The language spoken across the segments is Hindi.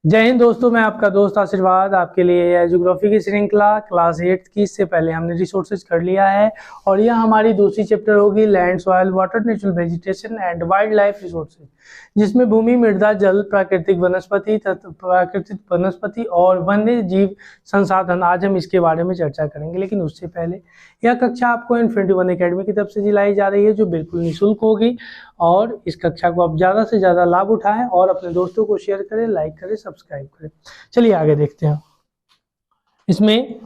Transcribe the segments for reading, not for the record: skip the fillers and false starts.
जय हिंद दोस्तों, मैं आपका दोस्त आशीर्वाद आपके लिए है ज्योग्राफी की श्रृंखला क्लास 8 की। इससे पहले हमने रिसोर्सेज कर लिया है और यह हमारी दूसरी चैप्टर होगी land, soil, water, natural vegetation and wild life resources, जिसमें भूमि, मृदा, जल, प्राकृतिक वनस्पति और वन्य जीव संसाधन। आज हम इसके बारे में चर्चा करेंगे, लेकिन उससे पहले यह कक्षा आपको इन्फिनिटी एकेडमी की तरफ से दिलाई जा रही है, जो बिल्कुल निःशुल्क होगी। और इस कक्षा को आप ज़्यादा से ज़्यादा लाभ उठाएं और अपने दोस्तों को शेयर करें, लाइक करें, सब्सक्राइब करें। चलिए आगे देखते हैं। इसमें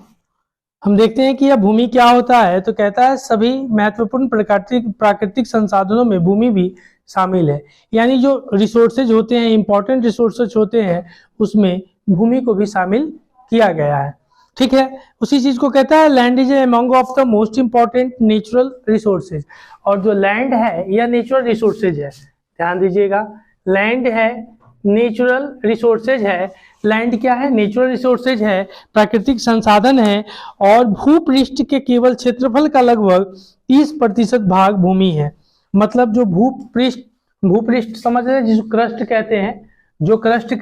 हम देखते हैं कि यह भूमि क्या होता है। तो कहता है सभी महत्वपूर्ण प्राकृतिक संसाधनों में भूमि भी शामिल है, यानी जो रिसोर्सेज होते हैं, इंपॉर्टेंट रिसोर्सेज होते हैं, उसमें भूमि को भी शामिल किया गया है। ठीक है, उसी चीज को कहता है land is among of the most important natural resources. और जो लैंड है यह नेचुरल रिसोर्सेज है, ध्यान दीजिएगा। लैंड है, नेचुरल रिसोर्सेज है। लैंड क्या है? नेचुरल रिसोर्सेज है, प्राकृतिक संसाधन है। और भूपृष्ठ के केवल क्षेत्रफल का लगभग 30% भाग भूमि है। मतलब जो भूपृष्ठ समझ रहे हैं, जिसको क्रस्ट कहते हैं, जो क्रस्ट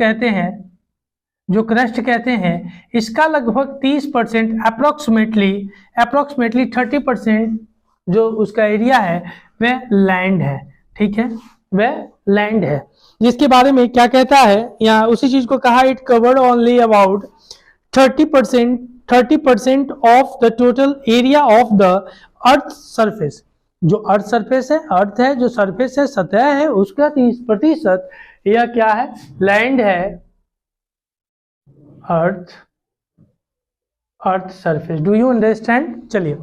कहते हैं, इसका लगभग 30% अप्रोक्सीमेटली 30% जो उसका एरिया है वह लैंड है। ठीक है, वह लैंड है, जिसके बारे में क्या कहता है, या उसी चीज को कहा, it covered only about 30% of the total area of the earth surface. जो अर्थ सरफेस है, अर्थ है, जो सरफेस है, सतह है, उसका 30% यह क्या है? लैंड है, earth surface. Do you understand? चलिए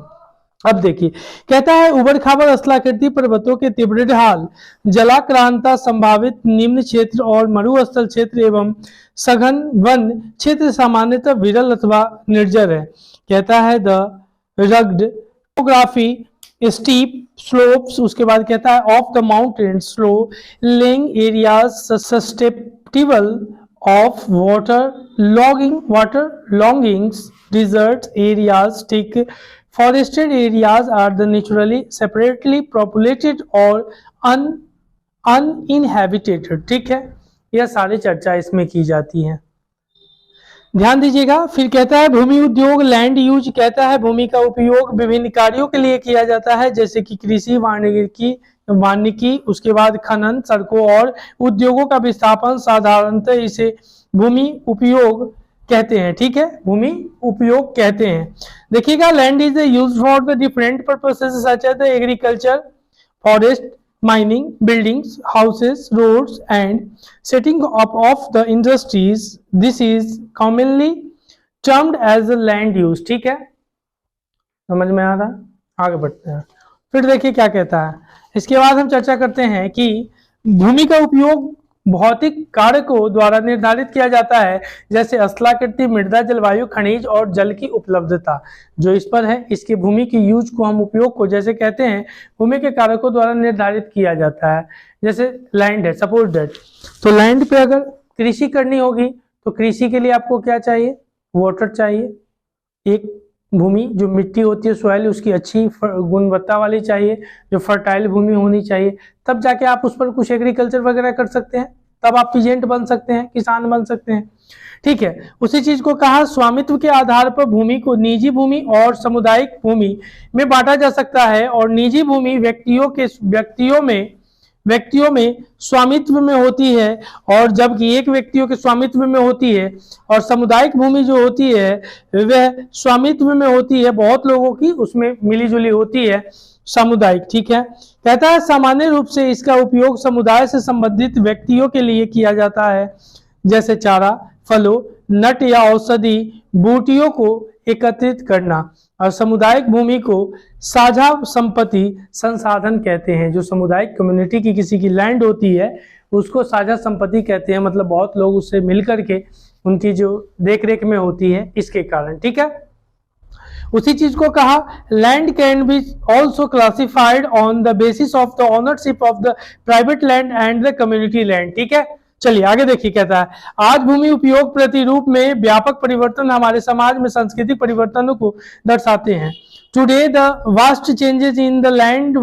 अब देखिए, कहता है उबड़ खाबड़ स्थलाकृति पर्वतों के तीव्र ढाल, जलाक्रांता संभावित निम्न क्षेत्र और मरुस्थल क्षेत्र एवं सघन वन क्षेत्र सामान्यतः विरल अथवा निर्जर है। कहता है the rugged topography, steep slopes, उसके बाद कहता है of the mountain slow lying areas susceptible of waterloggings, desert areas, thick forested areas are the naturally separately populated or uninhabited। ठीक है, यह सारी चर्चा इसमें की जाती है, ध्यान दीजिएगा। फिर कहता है भूमि उद्योग, लैंड यूज। कहता है भूमि का उपयोग विभिन्न कार्यों के लिए किया जाता है, जैसे कि कृषि, वानिकी, उसके बाद खनन, सड़कों और उद्योगों का विस्थापन। साधारणतः इसे भूमि उपयोग कहते हैं। ठीक है, भूमि उपयोग कहते हैं। देखिएगा, land is used for the different purposes such as agriculture, forest, mining, buildings, houses, roads and setting up of the industries. This is commonly termed as a land use। ठीक है, समझ में आ रहा है? आगे बढ़ते हैं। फिर देखिए क्या कहता है। इसके बाद हम चर्चा करते हैं कि भूमि का उपयोग भौतिक कारकों द्वारा निर्धारित किया जाता है, जैसे स्थलाकृति, मृदा, जलवायु, खनिज और जल की उपलब्धता। जो इस पर है, इसके भूमि की यूज को, हम उपयोग को जैसे कहते हैं, भूमि के कारकों द्वारा निर्धारित किया जाता है। जैसे लैंड है, सपोज दैट, तो लैंड पे अगर कृषि करनी होगी तो कृषि के लिए आपको क्या चाहिए? वाटर चाहिए। एक भूमि जो मिट्टी होती है, सॉइल, उसकी अच्छी गुणवत्ता वाली चाहिए, जो फर्टाइल भूमि होनी चाहिए, तब जाके आप उस पर कुछ एग्रीकल्चर वगैरह कर सकते हैं, तब आप पीजेंट बन सकते हैं, किसान बन सकते हैं। ठीक है, उसी चीज को कहा स्वामित्व के आधार पर भूमि को निजी भूमि और सामुदायिक भूमि में बांटा जा सकता है। और निजी भूमि व्यक्तियों में स्वामित्व में होती है, और जबकि एक व्यक्तियों के स्वामित्व में होती है। और सामुदायिक भूमि जो होती है वह स्वामित्व में होती है, बहुत लोगों की उसमें मिलीजुली होती है, सामुदायिक। ठीक है, कहता है सामान्य रूप से इसका उपयोग समुदाय से संबंधित व्यक्तियों के लिए किया जाता है, जैसे चारा, फलों, नट या औषधि बूटियों को एकत्रित करना। और सामुदायिक भूमि को साझा संपत्ति संसाधन कहते हैं। जो सामुदायिक कम्युनिटी की किसी की लैंड होती है उसको साझा संपत्ति कहते हैं, मतलब बहुत लोग उससे मिलकर के उनकी जो देख रेख में होती है, इसके कारण। ठीक है, उसी चीज को कहा land can be also classified on the basis of the ownership of the private land and the community land. ठीक है, चलिए आगे देखिए, कहता है आज भूमि उपयोग प्रतिरूप में व्यापक परिवर्तन हमारे समाज में सांस्कृतिक परिवर्तनों को दर्शाते हैं। Today, the vast changes in the land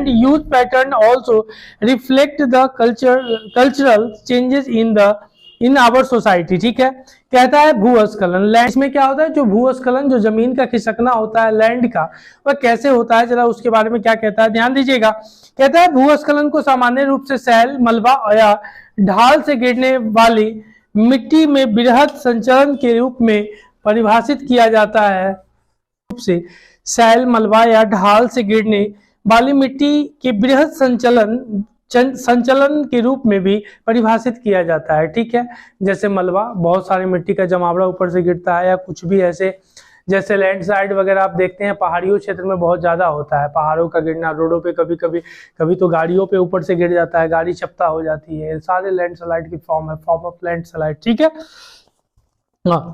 use pattern also reflect the cultural changes in the in our society, ठीक है। कहता है भूस्खलन, लैंड में क्या होता है, जो भूस्खलन, जो जमीन का खिसकना होता है लैंड का, वह कैसे होता है, जरा उसके बारे में क्या कहता है, ध्यान दीजिएगा। कहता है भूस्खलन को सामान्य रूप से सैल, मलबा या ढाल से गिरने वाली मिट्टी में वृहद संचलन के रूप में परिभाषित किया जाता है। रूप से सैल, मलबा या ढाल से गिरने वाली मिट्टी के वृहद संचलन के रूप में भी परिभाषित किया जाता है, ठीक है। जैसे मलबा, बहुत सारी मिट्टी का जमावड़ा ऊपर से गिरता है, या कुछ भी ऐसे, जैसे लैंडस्लाइड वगैरह आप देखते हैं पहाड़ियों क्षेत्र में बहुत ज्यादा होता है, पहाड़ों का गिरना, रोडों पे कभी तो गाड़ियों पे ऊपर से गिर जाता है, गाड़ी चपटा हो जाती है, सारे लैंडस्लाइड की फॉर्म है, फॉर्म ऑफ लैंडस्लाइड, ठीक है।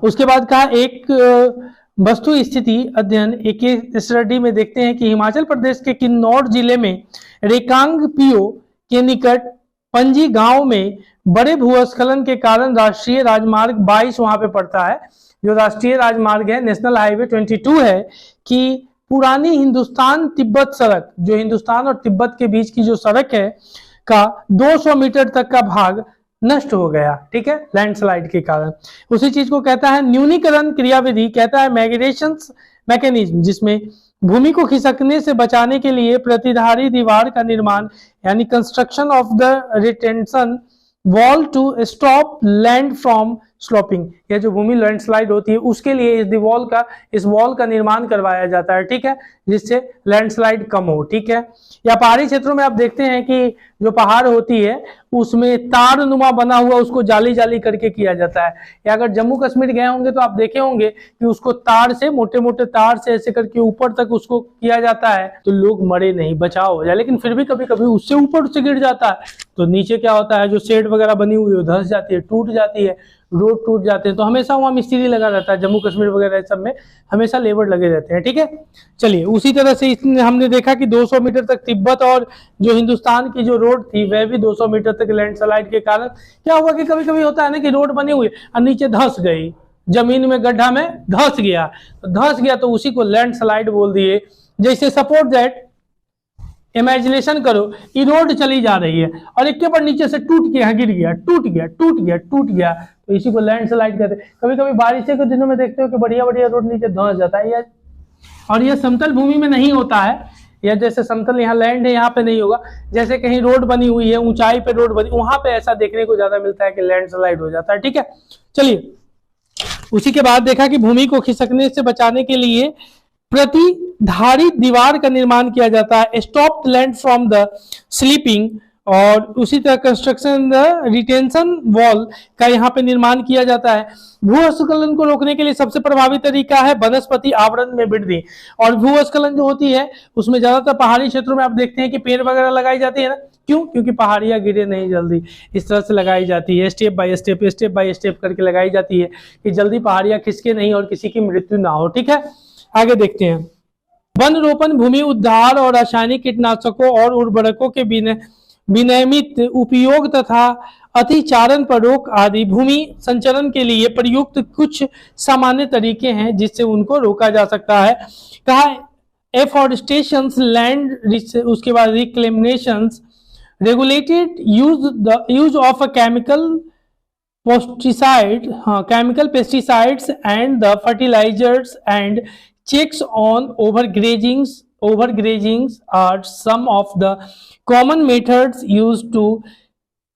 उसके बाद कहा एक वस्तु स्थिति अध्ययन, एक स्टडी में देखते हैं कि हिमाचल प्रदेश के किन्नौर जिले में रेकांग पीओ के निकट पंजी गांव में बड़े भूस्खलन के कारण राष्ट्रीय राजमार्ग 22 वहां पे पड़ता है, जो राष्ट्रीय राजमार्ग है, नेशनल हाईवे 22 है, कि पुरानी हिंदुस्तान तिब्बत सड़क, जो हिंदुस्तान और तिब्बत के बीच की जो सड़क है का 200 मीटर तक का भाग नष्ट हो गया, ठीक है, लैंडस्लाइड के कारण। उसी चीज को कहता है न्यूनीकरण क्रियाविधि, कहता है मैग्रेशन मैकेनिज्म, जिसमें भूमि को खिसकने से बचाने के लिए प्रतिधारी दीवार का निर्माण, यानी construction of the retention wall to stop land from sloping, या जो भूमि लैंडस्लाइड होती है उसके लिए इस वॉल का निर्माण करवाया जाता है, ठीक है, जिससे लैंडस्लाइड कम हो, ठीक है। या पहाड़ी क्षेत्रों में आप देखते हैं कि जो पहाड़ होती है उसमें तार नुमा बना हुआ, उसको जाली जाली करके किया जाता है। या अगर जम्मू कश्मीर गए होंगे तो आप देखे होंगे कि उसको तार से, मोटे मोटे तार से ऐसे करके ऊपर तक उसको किया जाता है, तो लोग मरे नहीं, बचाव हो जाए। लेकिन फिर भी कभी कभी उससे ऊपर से गिर जाता है तो नीचे क्या होता है, जो शेड वगैरह बनी हुई है धंस जाती है, टूट जाती है, रोड टूट जाते हैं। तो हमेशा वहां मिस्त्री लगा रहता है, जम्मू कश्मीर वगैरह सब में हमेशा लेबर लगे रहते हैं, ठीक है। चलिए, उसी तरह से हमने देखा कि 200 मीटर तक तिब्बत और जो हिंदुस्तान की जो रोड थी वह भी 200 मीटर तक लैंडस्लाइड के कारण क्या हुआ कि कभी कभी होता है ना कि रोड बनी हुई और नीचे धंस गई, जमीन में गड्ढा में धंस गया तो उसी को लैंडस्लाइड बोल दिए। जैसे सपोर्ट दैट, इमेजिनेशन करो, ये रोड चली जा रही है और एक के ऊपर नीचे से टूट के यहाँ गिर गया, टूट गया, तो इसी को लैंडस्लाइड कहते हैं। कभी कभी बारिश के दिनों में देखते हो कि बढ़िया बढ़िया रोड नीचे धंस जाता है, और यह समतल भूमि में नहीं होता है, या जैसे समतल यहाँ लैंड है यहाँ पे नहीं होगा, जैसे कहीं रोड बनी हुई है, ऊंचाई पे रोड बनी, वहां पे ऐसा देखने को ज्यादा मिलता है कि लैंडस्लाइड हो जाता है, ठीक है। चलिए, उसी के बाद देखा कि भूमि को खिसकने से बचाने के लिए प्रतिधारित दीवार का निर्माण किया जाता है, stop land from the sleeping, और उसी तरह कंस्ट्रक्शन द रिटेंशन वॉल का यहाँ पे निर्माण किया जाता है। भूस्खलन को रोकने के लिए सबसे प्रभावी तरीका है वनस्पति आवरण में वृद्धि, और भूस्खलन जो होती है उसमें ज्यादातर पहाड़ी क्षेत्रों में आप देखते हैं कि पेड़ वगैरह लगाई जाती है ना, क्यों? क्योंकि पहाड़ियां गिरे नहीं जल्दी, इस तरह से लगाई जाती है, स्टेप बाय स्टेप करके लगाई जाती है कि जल्दी पहाड़ियां खिसके नहीं और किसी की मृत्यु ना हो, ठीक है। आगे देखते हैं, वन रोपण, भूमि उद्धार और रासायनिक कीटनाशकों और उर्वरकों के विनियमित उपयोग तथा अतिचारण पर रोक आदि भूमि संचरण के लिए प्रयुक्त कुछ सामान्य तरीके हैं जिससे उनको रोका जा सकता है। कहा एफॉरेस्टेशन, लैंड, उसके बाद reclamation, regulated use of a chemical pesticides and the fertilizers, and checks on overgrazings are some of the common methods used to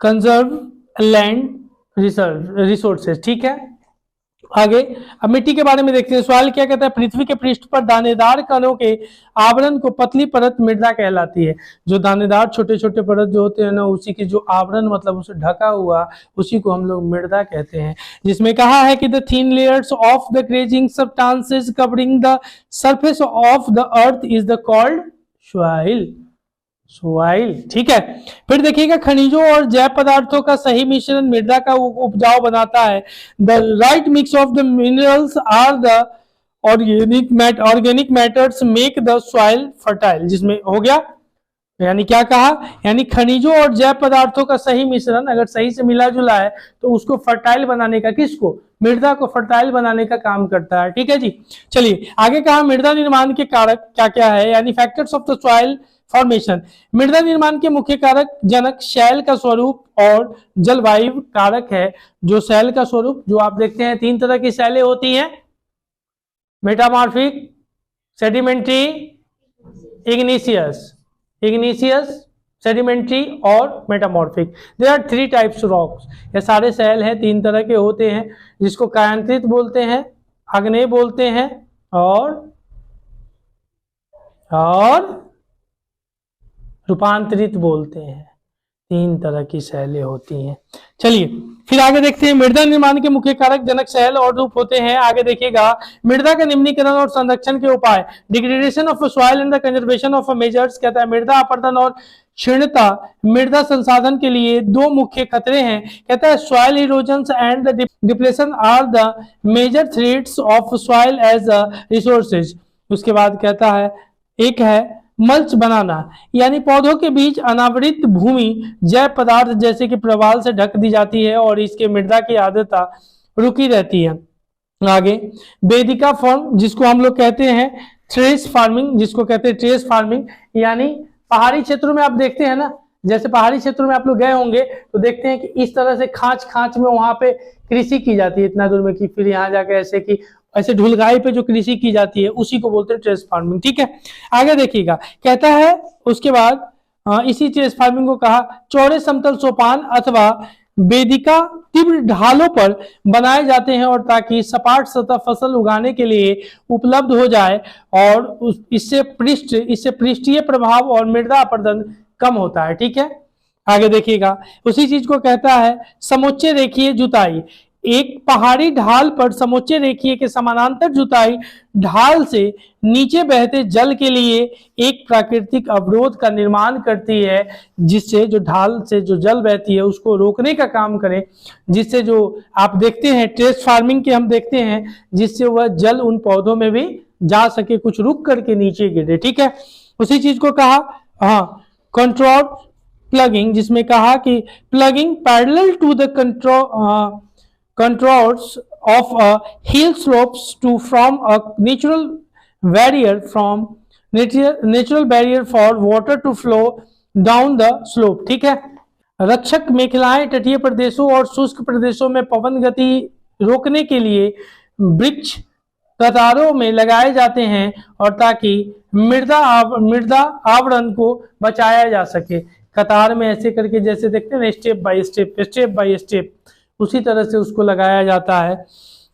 conserve land resources, ठीक है। आगे अब मिट्टी के बारे में देखते हैं। सवाल क्या कहता है, पृथ्वी के पृष्ठ पर दानेदार कणों के आवरण को पतली परत मृदा कहलाती है। जो दानेदार छोटे छोटे परत जो होते हैं ना, उसी की जो आवरण मतलब उसे ढका हुआ, उसी को हम लोग मृदा कहते हैं। जिसमें कहा है कि the thin layers of the grazing substances covering the surface of the earth is the called soil, ठीक है। फिर देखिएगा, खनिजों और जैव पदार्थों का सही मिश्रण मृदा का उपजाऊ बनाता है। The right mix of the minerals are the organic matters make the soil fertile, जिसमें हो गया, यानी क्या कहा, यानी खनिजों और जैव पदार्थों का सही मिश्रण अगर सही से मिला जुला है तो उसको फर्टाइल बनाने का, किसको, मृदा को फर्टाइल बनाने का काम करता है, ठीक है जी। चलिए आगे कहा, मृदा निर्माण के कारक क्या क्या है, यानी factors of the soil formation. मृदा निर्माण के मुख्य कारक जनक शैल का स्वरूप और जलवायु कारक है। जो शैल का स्वरूप, जो आप देखते हैं 3 तरह की शैलें होती हैं, मेटामॉर्फिक, सेडिमेंट्री, इग्नीशियस, सेडिमेंट्री और metamorphic. There are 3 types rocks. ये सारे शैल हैं, 3 तरह के होते हैं, जिसको कायांतरित बोलते हैं, आग्नेय बोलते हैं और रूपांतरित बोलते हैं। 3 तरह की शैलें होती हैं। चलिए फिर आगे देखते हैं। मृदा निर्माण के मुख्य कारक जनक शैल और रूप होते हैं। आगे देखिएगा, मृदा का निम्नीकरण और संरक्षण के उपाय। Degradation of soil and the conservation of measures. कहता है मृदा अपरदन और क्षीणता मृदा संसाधन के लिए 2 मुख्य खतरे हैं। कहता है soil erosion and the depletion are the major threats of soil as resources. उसके बाद कहता है एक है मल्च बनाना, यानी पौधों के बीच अनावृत भूमि जैव पदार्थ जैसे कि प्रवाल से ढक दी जाती है और इसके मृदा की आर्द्रता रुकी रहती है। आगे वेदिका फॉर्म, जिसको हम लोग कहते हैं ट्रेस फार्मिंग, यानी पहाड़ी क्षेत्रों में आप देखते हैं ना, जैसे पहाड़ी क्षेत्रों में आप लोग गए होंगे तो देखते हैं कि इस तरह से खांच में वहां पे कृषि की जाती है इतना दूर में, कि फिर यहाँ जाकर ऐसे ढुलगाई पे जो कृषि की जाती है उसी को बोलते हैं ट्रेस फार्मिंग। ठीक है, आगे देखिएगा, कहता है उसके बाद इसी ट्रेस फार्मिंग को कहा चौड़े समतल सोपान अथवा वेदिका तीव्र ढालों पर बनाए जाते हैं और ताकि सपाट सतह फसल उगाने के लिए उपलब्ध हो जाए और इससे पृष्ठीय प्रभाव और मृदा अपरदन कम होता है। ठीक है, आगे देखिएगा, उसी चीज को कहता है समोच्च रेखीय जुताई। एक पहाड़ी ढाल पर समोच्च रेखीय के समानांतर जुताई ढाल से नीचे बहते जल के लिए एक प्राकृतिक अवरोध का निर्माण करती है, जिससे जो ढाल से जो जल बहती है उसको रोकने का काम करे, जिससे जो आप देखते हैं ट्रेस फार्मिंग के हम देखते हैं, जिससे वह जल उन पौधों में भी जा सके, कुछ रुक करके नीचे गिरे। ठीक है, उसी चीज को कहा कंट्रोल प्लगिंग, जिसमें कहा कि ploughing parallel to the contours of hill slopes to form a natural barrier for water to flow down the slope। ठीक है, रक्षक मेखलाएं तटीय प्रदेशों और शुष्क प्रदेशों में पवन गति रोकने के लिए वृक्ष कतारों में लगाए जाते हैं और ताकि मृदा आवरण को बचाया जा सके। कतार में ऐसे करके जैसे देखते हैं स्टेप बाय स्टेप उसी तरह से उसको लगाया जाता है।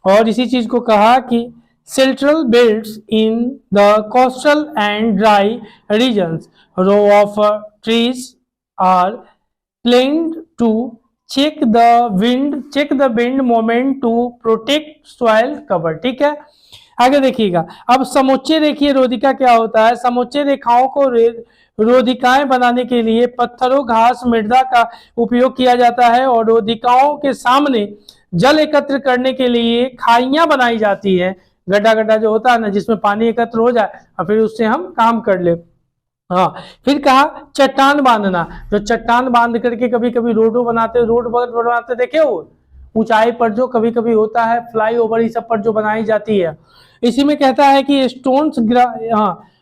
और इसी चीज को कहा कि central belts in the coastal and dry regions row of trees are planted to check the wind movement to protect soil cover. ठीक है, आगे देखिएगा, अब समोच्च रेखीय रोधिका क्या होता है। समोच्च रेखाओं को रोधिकाएं बनाने के लिए पत्थरों, घास, मृदा का उपयोग किया जाता है और रोधिकाओं के सामने जल एकत्र करने के लिए खाइयां बनाई जाती है। गड्ढा जो होता है ना, जिसमें पानी एकत्र हो जाए और फिर उससे हम काम कर ले। फिर कहा चट्टान बांधना, जो चट्टान बांध करके कभी कभी रोड बनाते देखे हो, ऊंचाई पर जो कभी कभी होता है फ्लाईओवर, इस सब पर जो बनाई जाती है। इसी में कहता है कि स्टोन्स,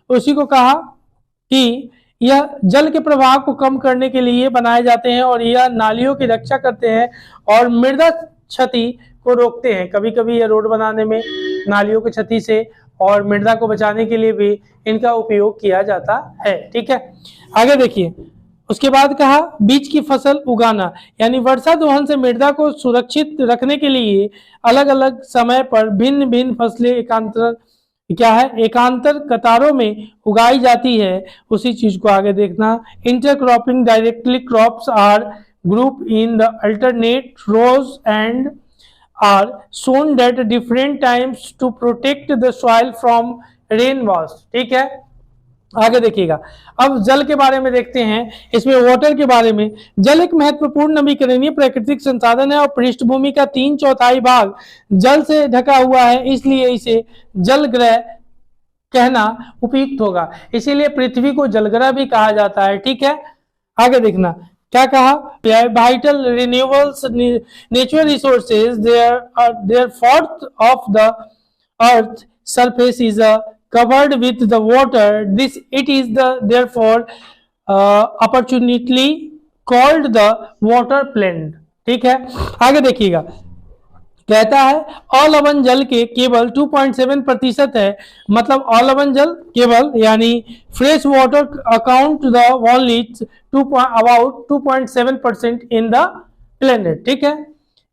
उसी को कहा कि यह जल के प्रवाह को कम करने के लिए बनाए जाते हैं और यह नालियों की रक्षा करते हैं और मृदा क्षति को रोकते हैं। कभी कभी यह रोड बनाने में नालियों की क्षति से और मृदा को बचाने के लिए भी इनका उपयोग किया जाता है। ठीक है, आगे देखिए, उसके बाद कहा बीज की फसल उगाना, यानी वर्षा दोहन से मृदा को सुरक्षित रखने के लिए अलग अलग समय पर भिन्न भिन्न फसलें एकांतर कतारों में उगाई जाती है। उसी चीज को आगे देखना, intercropping directly crops are group in the alternate rows and are sown at different times to protect the soil from rain wash. ठीक है, आगे देखिएगा, अब जल के बारे में देखते हैं। इसमें वाटर के बारे में, जल एक महत्वपूर्ण नवीकरणीय प्राकृतिक संसाधन है और पृष्ठभूमि का 3/4 भाग जल से ढका हुआ है, इसलिए इसे जलग्रह कहना उपयुक्त होगा। इसीलिए पृथ्वी को जलग्रह भी कहा जाता है। ठीक है, आगे देखना क्या कहा, vital renewables natural resources there fourth of the earth surface is a covered with the water. This it is therefore opportunely called the water planet. ठीक है, आगे देखिएगा, कहता है अलवण जल के केवल 2.7% है, मतलब अलवण जल केवल यानी fresh water account the only about 2.7% in the planet. ठीक है,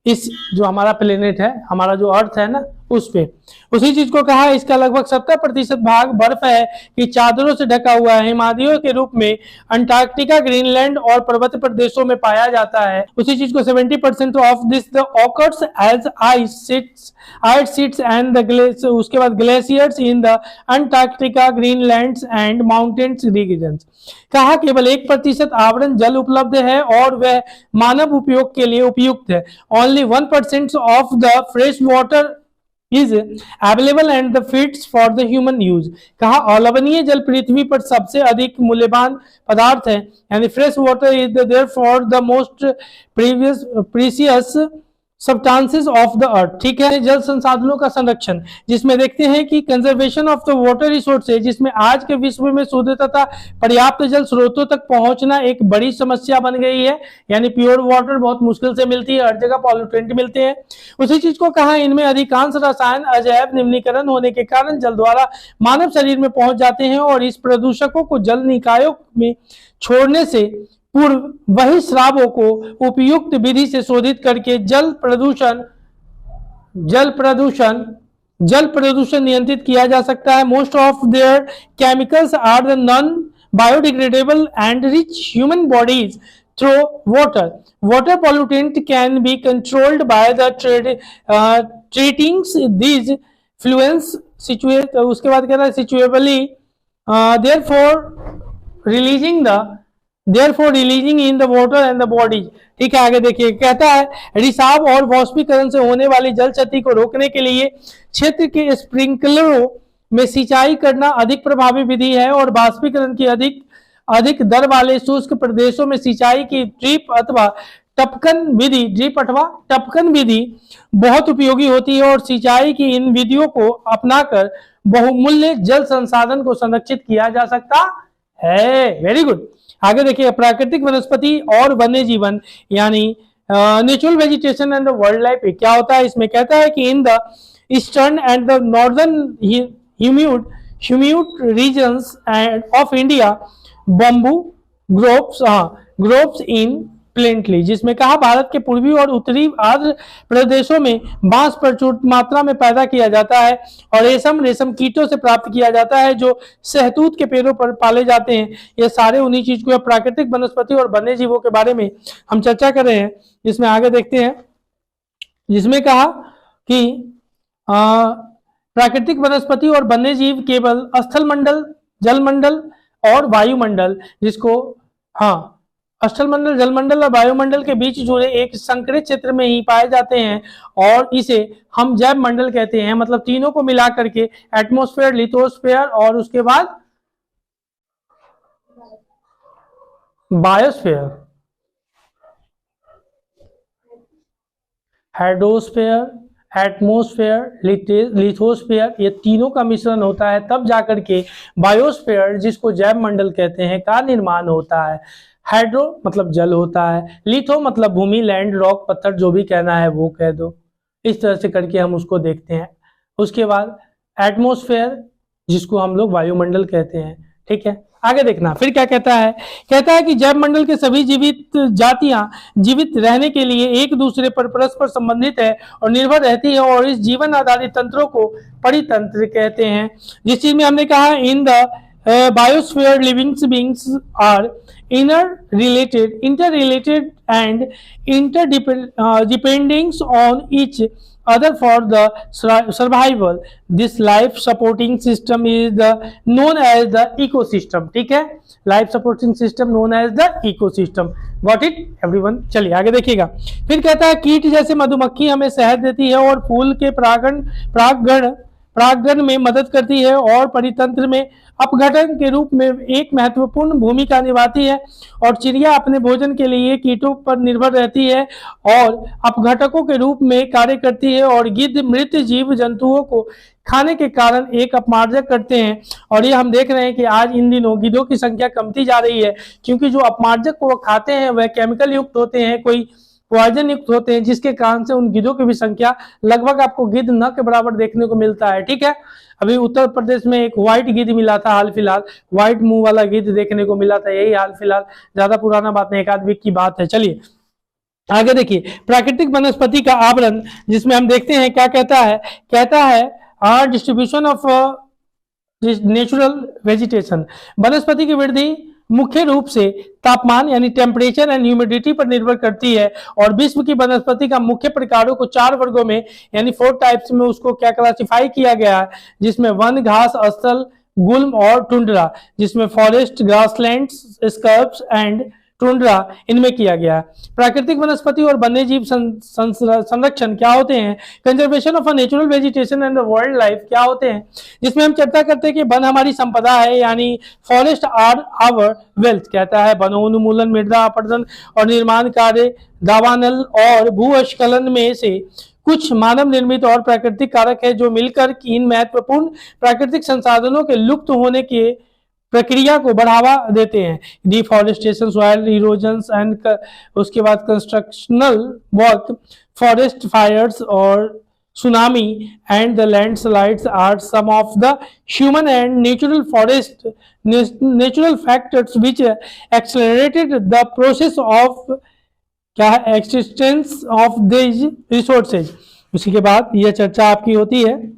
इस जो हमारा प्लेनेट है, हमारा जो अर्थ है ना, उस पे उसी चीज को कहा, इसका लगभग 70% भाग बर्फ है कि चादरों से ढका हुआ है, हिमालयों के रूप में अंटार्कटिका, ग्रीनलैंड और पर्वत प्रदेशों में पाया जाता है। उसी चीज को 70% of this the occurs as ice sheets and the glaciers, उसके बाद glaciers in the Antarctica, Greenland and mountains regions. कहा केवल 1% आवरण जल उपलब्ध है और वह मानव उपयोग के लिए उपयुक्त है। Only 1% of the fresh water is available and the fits for the human use. कहा अलवणीय जल पृथ्वी पर सबसे अधिक मूल्यवान पदार्थ है, यानी fresh water is there for the most precious substances of the earth. ठीक है, जल संसाधनों का संरक्षण, जिसमें देखते हैं कि conservation of the water resources, जिसमें आज के विश्व में शुद्ध तथा पर्याप्त जल स्रोतों तक पहुंचना एक बड़ी समस्या बन गई है, यानी प्योर वाटर बहुत मुश्किल से मिलती है, हर जगह पॉल्यूटेंट मिलते हैं। उसी चीज को कहा इनमें अधिकांश रसायन अजैव निम्नीकरण होने के कारण जल द्वारा मानव शरीर में पहुंच जाते हैं और इस प्रदूषकों को जल निकायों में छोड़ने से पूर्व वही स्रावों को उपयुक्त विधि से शोधित करके जल प्रदूषण नियंत्रित किया जा सकता है। Most of their chemicals are the non biodegradable and rich human bodies through water. Water pollutant can be controlled by the treating these effluents situate, उसके बाद कह रहा है सिचुएबली therefore releasing in the water and the body। ठीक है, आगे देखिए, कहता है रिसाव और वाष्पीकरण से होने वाली जल क्षति को रोकने के लिए क्षेत्र के स्प्रिंकलरों में सिंचाई करना अधिक प्रभावी विधि है और वाष्पीकरण की अधिक दर वाले शुष्क प्रदेशों में सिंचाई की ड्रिप अथवा टपकन विधि बहुत उपयोगी होती है और सिंचाई की इन विधियों को अपनाकर बहुमूल्य जल संसाधन को संरक्षित किया जा सकता है। वेरी गुड, आगे देखिए, प्राकृतिक वनस्पति और वन्य जीवन यानी natural vegetation and the wild life क्या होता है। इसमें कहता है कि in the eastern and the northern humid regions of India bamboo groves in plenty, जिसमें कहा भारत के पूर्वी और उत्तरी आर्द्र प्रदेशों में बांस प्रचुर मात्रा में पैदा किया जाता है और रेशम कीटों से प्राप्त किया जाता है जो शहतूत के पेड़ों पर पाले जाते हैं। ये सारे उन्हीं चीज को, प्राकृतिक वनस्पति और वन्य जीवों के बारे में हम चर्चा कर रहे हैं। इसमें आगे देखते हैं, जिसमें कहा कि प्राकृतिक वनस्पति और वन्य जीव केवल स्थल मंडल, जलमंडल और वायुमंडल, जिसको स्थल मंडल, जलमंडल और वायुमंडल के बीच जुड़े एक संकरित क्षेत्र में ही पाए जाते हैं और इसे हम जैव मंडल कहते हैं। मतलब तीनों को मिला करके एटमॉस्फेयर, लिथोस्फेयर और उसके बाद बायोस्फेयर, हाइड्रोस्फेयर, एटमॉस्फेयर, लिथोस्फेयर, ये तीनों का मिश्रण होता है, तब जाकर के बायोस्फेयर, जिसको जैव मंडल कहते हैं, का निर्माण होता है। हाइड्रो मतलब जल होता है, लिथो मतलब भूमि, लैंड, रॉक, पत्थर, जो भी कहना है वो कह दो, इस तरह से करके हम उसको देखते हैं। उसके बाद एटमॉस्फेयर, जिसको हम लोग वायुमंडल कहते हैं। ठीक है, आगे देखना फिर क्या कहता है। कहता है कि जैव मंडल के सभी जीवित जातियां जीवित रहने के लिए एक दूसरे पर परस्पर संबंधित है और निर्भर रहती है और इस जीवन आधारित तंत्रों को परितंत्र कहते हैं। जिस चीज में हमने कहा in the biosphere living beings are interrelated and interdepending on each other for the survival. This life supporting system is known as the ecosystem। ठीक है, life supporting system known as the ecosystem। Got it everyone? चलिए आगे देखिएगा। फिर कहता है कीट जैसे मधुमक्खी हमें शहद देती है और फूल के परागण परागण में मदद करती है और परितंत्र में अपघटन के रूप में एक महत्वपूर्ण भूमिका निभाती है। और चिड़िया अपने भोजन के लिए कीटों पर निर्भर रहती है और अपघटकों के रूप में कार्य करती है। और गिद्ध मृत जीव जंतुओं को खाने के कारण एक अपमार्जक करते हैं। और ये हम देख रहे हैं कि आज इन दिनों गिद्धों की संख्या कमती जा रही है, क्योंकि जो अपमार्जक को वो खाते हैं वह केमिकल युक्त होते हैं, कोई पॉइजन युक्त होते हैं, जिसके कारण से उन गिद्धों की भी संख्या लगभग आपको गिद्ध न के बराबर देखने को मिलता है। ठीक है, अभी उत्तर प्रदेश में एक व्हाइट गिद्ध मिला था हाल फिलहाल, व्हाइट मुंह वाला गिद्ध देखने को मिला था, यही हाल फिलहाल, ज्यादा पुराना बात नहीं, एक आध वीक की बात है। चलिए आगे देखिए, प्राकृतिक वनस्पति का आवरण, जिसमें हम देखते हैं क्या कहता है डिस्ट्रीब्यूशन ऑफ नेचुरल वेजिटेशन। वनस्पति की वृद्धि मुख्य रूप से तापमान यानी टेम्परेचर एंड ह्यूमिडिटी पर निर्भर करती है। और विश्व की वनस्पति का मुख्य प्रकारों को 4 वर्गों में यानी 4 टाइप्स में उसको क्या क्लासिफाई किया गया है, जिसमें वन, घास, स्थल, गुल्म और टुंड्रा, जिसमें फॉरेस्ट, ग्रासलैंड्स, स्कर्ब्स एंड टुंड्रा इनमें किया गया है। प्राकृतिक वनस्पति और वन्यजीव संरक्षण क्या होते हैं, conservation of a natural vegetation and wild life क्या होते हैं, जिसमें हम चर्चा करते हैं कि वन हमारी संपदा है, यानी फॉरेस्ट आर आवर वेल्थ। कहता है वनोन्मूलन, मृदा अपरदन और निर्माण कार्य, दावानल और भूस्खलन में से कुछ मानव निर्मित और प्राकृतिक कारक है जो मिलकर इन महत्वपूर्ण प्राकृतिक संसाधनों के लुप्त होने के प्रक्रिया को बढ़ावा देते हैं। डिफॉरेस्टेशन, सॉइल इरोजन एंड उसके बाद कंस्ट्रक्शनल वर्क, फॉरेस्ट फायर्स और tsunami and the landslides are some of the human and natural factors which accelerated the process of क्या है एक्सिस्टेंस ऑफ दिस रिसोर्सेज। उसी के बाद यह चर्चा आपकी होती है।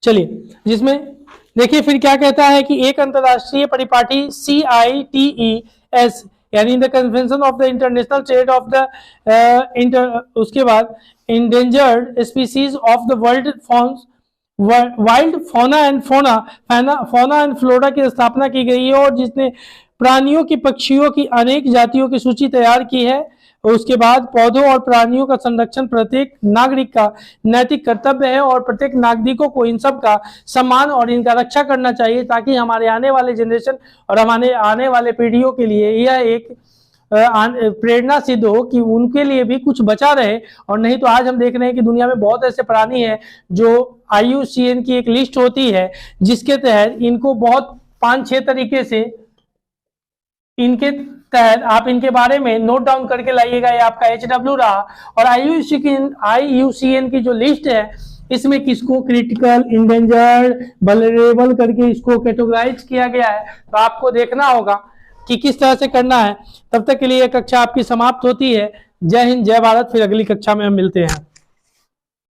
चलिए, जिसमें देखिए फिर क्या कहता है कि एक अंतरराष्ट्रीय परिपाटी CITES यानी the convention of the international trade off the उसके बाद endangered species of the wild fauna and flora की स्थापना की गई है, और जिसने प्राणियों की, पक्षियों की अनेक जातियों की सूची तैयार की है। उसके बाद पौधों और प्राणियों का संरक्षण प्रत्येक नागरिक का नैतिक कर्तव्य है, और प्रत्येक नागरिकों को इन सब का सम्मान और इनका रक्षा करना चाहिए, ताकि हमारे आने वाले जनरेशन और हमारे आने वाले पीढ़ियों के लिए यह एक प्रेरणा सिद्ध हो कि उनके लिए भी कुछ बचा रहे। और नहीं तो आज हम देख रहे हैं कि दुनिया में बहुत ऐसे प्राणी हैं जो IUCN की एक लिस्ट होती है, जिसके तहत इनको बहुत 5-6 तरीके से इनके तहत आप इनके बारे में नोट डाउन करके लाइएगा। ये आपका HW रहा। और IUCN की जो लिस्ट है, इसमें किसको क्रिटिकल, इंडेंजर्ड, वल्नरेबल करके इसको कैटेगराइज किया गया है। तो आपको देखना होगा कि किस तरह से करना है। तब तक के लिए कक्षा आपकी समाप्त होती है। जय हिंद, जय भारत। फिर अगली कक्षा में हम मिलते हैं।